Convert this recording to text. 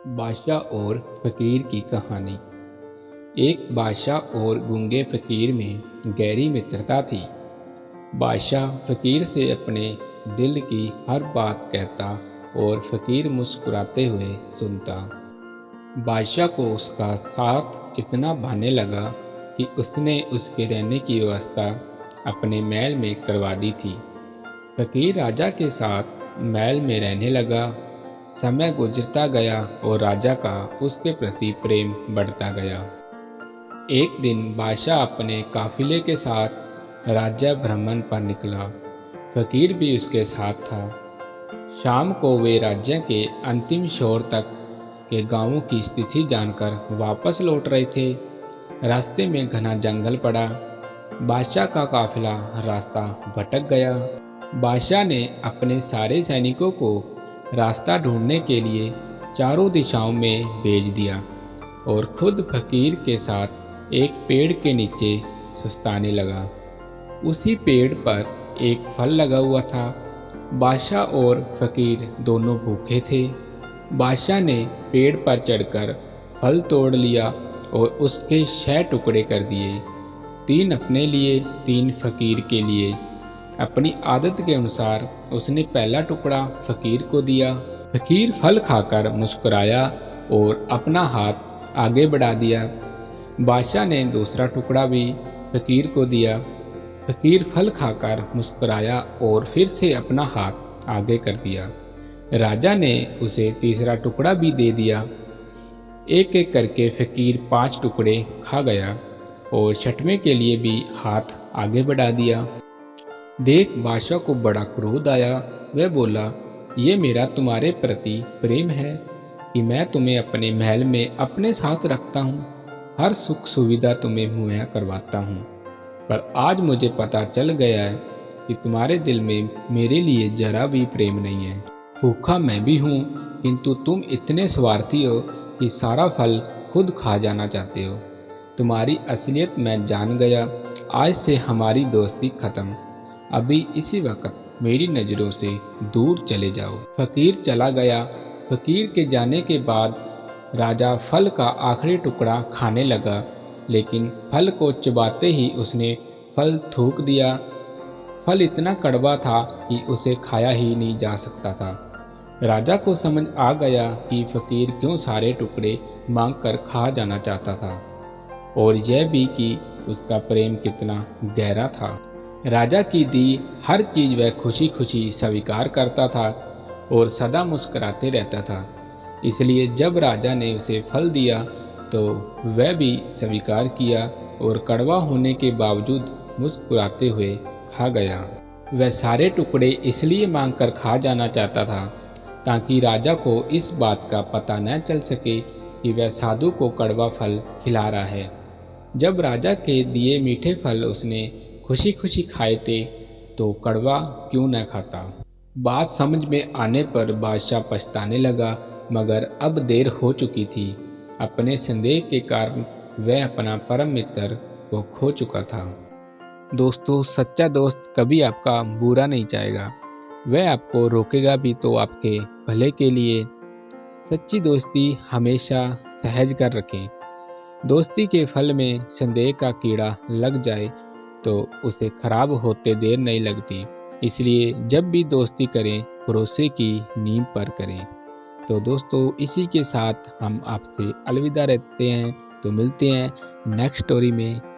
बादशाह और फ़कीर की कहानी। एक बादशाह और गूंगे फ़कीर में गहरी मित्रता थी। बादशाह फ़कीर से अपने दिल की हर बात कहता और फ़कीर मुस्कुराते हुए सुनता। बादशाह को उसका साथ इतना भाने लगा कि उसने उसके रहने की व्यवस्था अपने महल में करवा दी थी। फ़कीर राजा के साथ महल में रहने लगा। समय गुजरता गया और राजा का उसके प्रति प्रेम बढ़ता गया। एक दिन बादशाह अपने काफिले के साथ राज्य भ्रमण पर निकला। फ़कीर भी उसके साथ था। शाम को वे राज्य के अंतिम छोर तक के गांवों की स्थिति जानकर वापस लौट रहे थे। रास्ते में घना जंगल पड़ा। बादशाह का काफिला रास्ता भटक गया। बादशाह ने अपने सारे सैनिकों को रास्ता ढूंढने के लिए चारों दिशाओं में भेज दिया और खुद फ़कीर के साथ एक पेड़ के नीचे सुस्ताने लगा। उसी पेड़ पर एक फल लगा हुआ था। बादशाह और फ़कीर दोनों भूखे थे। बादशाह ने पेड़ पर चढ़कर फल तोड़ लिया और उसके 6 टुकड़े कर दिए, 3 अपने लिए, 3 फ़कीर के लिए। अपनी आदत के अनुसार उसने पहला टुकड़ा फ़कीर को दिया। फ़कीर फल खाकर मुस्कुराया और अपना हाथ आगे बढ़ा दिया। बादशाह ने दूसरा टुकड़ा भी फ़कीर को दिया। फ़कीर फल खाकर मुस्कुराया और फिर से अपना हाथ आगे कर दिया। राजा ने उसे तीसरा टुकड़ा भी दे दिया। एक एक करके फ़कीर 5 टुकड़े खा गया और छठवें के लिए भी हाथ आगे बढ़ा दिया। देख बादशाह को बड़ा क्रोध आया। वह बोला, ये मेरा तुम्हारे प्रति प्रेम है कि मैं तुम्हें अपने महल में अपने साथ रखता हूँ, हर सुख सुविधा तुम्हें मुहैया करवाता हूँ, पर आज मुझे पता चल गया है कि तुम्हारे दिल में मेरे लिए जरा भी प्रेम नहीं है। भूखा मैं भी हूँ, किंतु तुम इतने स्वार्थी हो कि सारा फल खुद खा जाना चाहते हो। तुम्हारी असलियत मैं जान गया। आज से हमारी दोस्ती खत्म। अभी इसी वक्त मेरी नज़रों से दूर चले जाओ। फ़कीर चला गया। फ़कीर के जाने के बाद राजा फल का आखिरी टुकड़ा खाने लगा, लेकिन फल को चबाते ही उसने फल थूक दिया। फल इतना कड़वा था कि उसे खाया ही नहीं जा सकता था। राजा को समझ आ गया कि फ़कीर क्यों सारे टुकड़े मांगकर खा जाना चाहता था, और यह भी कि उसका प्रेम कितना गहरा था। राजा की दी हर चीज़ वह खुशी खुशी स्वीकार करता था और सदा मुस्कुराते रहता था। इसलिए जब राजा ने उसे फल दिया तो वह भी स्वीकार किया और कड़वा होने के बावजूद मुस्कुराते हुए खा गया। वह सारे टुकड़े इसलिए मांगकर खा जाना चाहता था ताकि राजा को इस बात का पता न चल सके कि वह साधु को कड़वा फल खिला रहा है। जब राजा के दिए मीठे फल उसने खुशी खुशी खाए थे तो कड़वा क्यों न खाता। बात समझ में आने पर बादशाह पछताने लगा, मगर अब देर हो चुकी थी। अपने संदेह के कारण वह अपना परम मित्र को खो चुका था। दोस्तों, सच्चा दोस्त कभी आपका बुरा नहीं चाहेगा। वह आपको रोकेगा भी तो आपके भले के लिए। सच्ची दोस्ती हमेशा सहज कर रखें। दोस्ती के फल में संदेह का कीड़ा लग जाए तो उसे खराब होते देर नहीं लगती। इसलिए जब भी दोस्ती करें, भरोसे की नींव पर करें। तो दोस्तों, इसी के साथ हम आपसे अलविदा रहते हैं। तो मिलते हैं नेक्स्ट स्टोरी में।